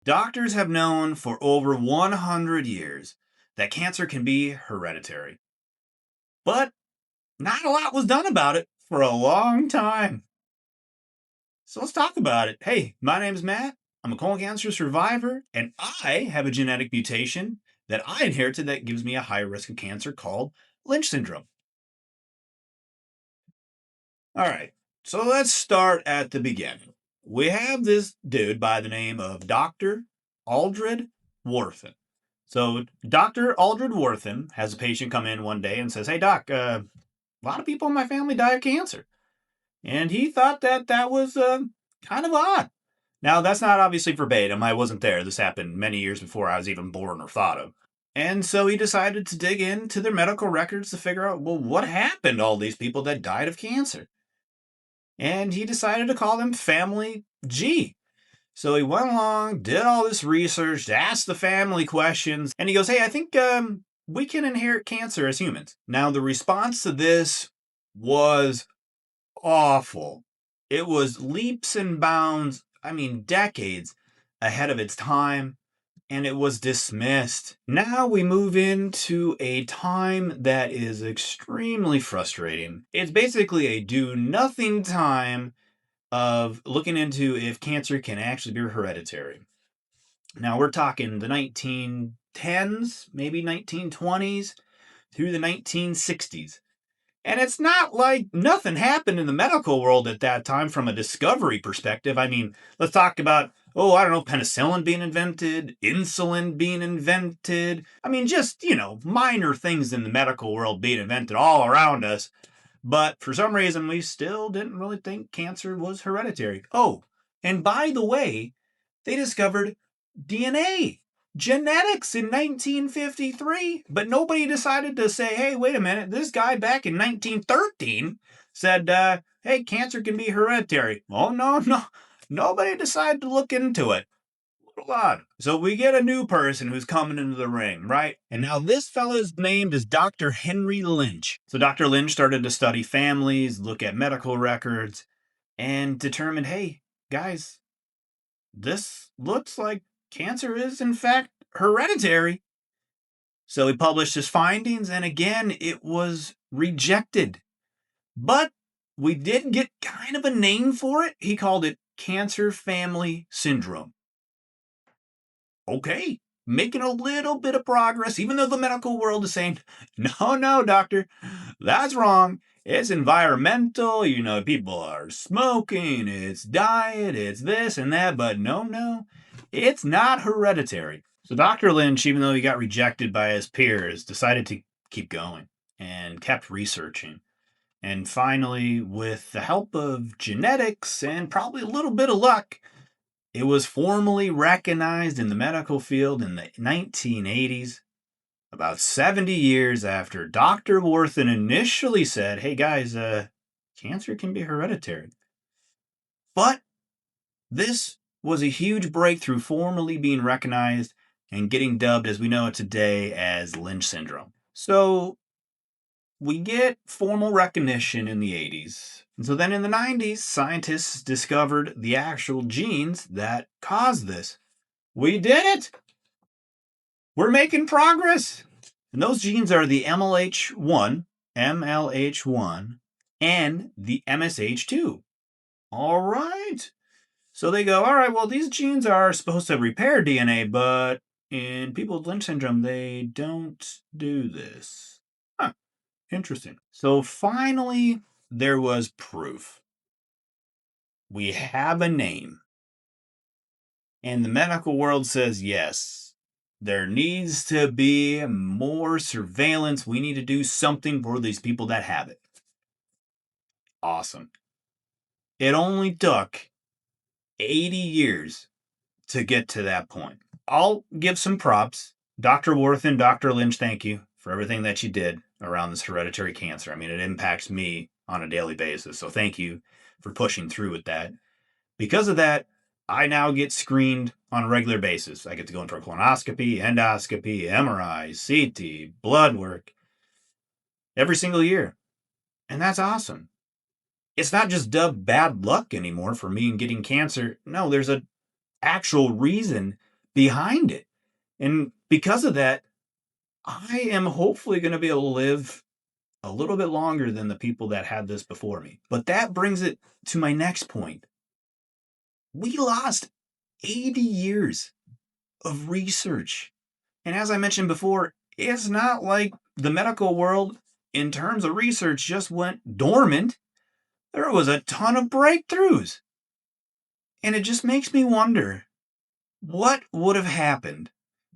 Doctors have known for over 100 years that cancer can be hereditary, but not a lot was done about it for a long time. So let's talk about it. Hey, my name's Matt. I'm a colon cancer survivor, and I have a genetic mutation that I inherited that gives me a high risk of cancer called Lynch syndrome. All right, so let's start at the beginning. We have this dude by the name of Dr. Aldred Worthen. So, Dr. Aldred Worthen has a patient come in one day and says, "Hey, doc, a lot of people in my family die of cancer." And he thought that that was kind of odd. Now, that's not obviously verbatim. I wasn't there. This happened many years before I was even born or thought of. And so he decided to dig into their medical records to figure out, well, what happened to all these people that died of cancer? And he decided to call them Family G. So he went along, did all this research, asked the family questions, and he goes, "Hey, I think we can inherit cancer as humans." Now, the response to this was awful. It was leaps and bounds, I mean, decades ahead of its time, and it was dismissed. Now we move into a time that is extremely frustrating. It's basically a do nothing time of looking into if cancer can actually be hereditary. Now we're talking the 1910s, maybe 1920s through the 1960s. And it's not like nothing happened in the medical world at that time from a discovery perspective. I mean, let's talk about, oh, I don't know, penicillin being invented, insulin being invented. I mean, just, minor things in the medical world being invented all around us. But for some reason, we still didn't really think cancer was hereditary. Oh, and by the way, they discovered DNA, genetics in 1953, but nobody decided to say, hey, wait a minute, this guy back in 1913 said, hey, cancer can be hereditary. Oh, no, no. Nobody decided to look into it. Odd. So we get a new person who's coming into the ring, right? And now this fellow's named is Dr. Henry Lynch. So Dr. Lynch started to study families, look at medical records, and determined, hey, guys, this looks like cancer is in fact hereditary. So he published his findings, and again, it was rejected. But we did get kind of a name for it. He called it cancer family syndrome. Okay, making a little bit of progress, even though the medical world is saying, no, no, doctor, that's wrong. It's environmental, people are smoking, it's diet, it's this and that, but no, no, it's not hereditary. So Dr. Lynch, even though he got rejected by his peers, decided to keep going and kept researching. And finally, with the help of genetics and probably a little bit of luck, it was formally recognized in the medical field in the 1980s, about 70 years after Dr. Worthen initially said, hey guys, cancer can be hereditary. But this was a huge breakthrough, formally being recognized and getting dubbed as we know it today as Lynch syndrome. So we get formal recognition in the 80s. And so then in the 90s, scientists discovered the actual genes that cause this. We did it! We're making progress! And those genes are the MLH1, and the MSH2. All right. So they go, all right, well, these genes are supposed to repair DNA, but in people with Lynch syndrome, they don't do this. Huh. Interesting. So finally, there was proof. We have a name. And the medical world says yes. There needs to be more surveillance. We need to do something for these people that have it. Awesome. It only took 80 years to get to that point. I'll give some props. Dr. Worth and Dr. Lynch, thank you for everything that you did around this hereditary cancer. I mean, it impacts me on a daily basis. So thank you for pushing through with that. Because of that, I now get screened on a regular basis. I get to go in for a colonoscopy, endoscopy, MRI, CT, blood work every single year. And that's awesome. It's not just dubbed bad luck anymore for me in getting cancer. No, there's an actual reason behind it. And because of that, I am hopefully going to be able to live a little bit longer than the people that had this before me. But that brings it to my next point. We lost 80 years of research. And as I mentioned before, it's not like the medical world, in terms of research, just went dormant. There was a ton of breakthroughs. And it just makes me wonder, what would have happened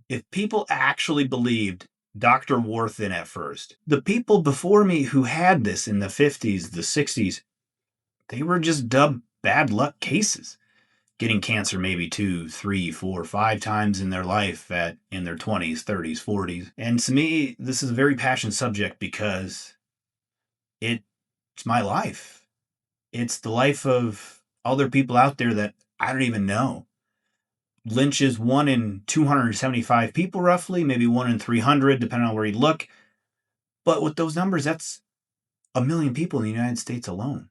if people actually believed Dr. Warthin at first? The people before me who had this in the 50s, the 60s, they were just dubbed bad luck cases, getting cancer maybe 2, 3, 4, 5 times in their life in their 20s, 30s, 40s. And to me, this is a very passionate subject because it's my life. It's the life of other people out there that I don't even know. Lynch is 1 in 275 people, roughly, maybe 1 in 300, depending on where you look. But with those numbers, that's 1 million people in the United States alone.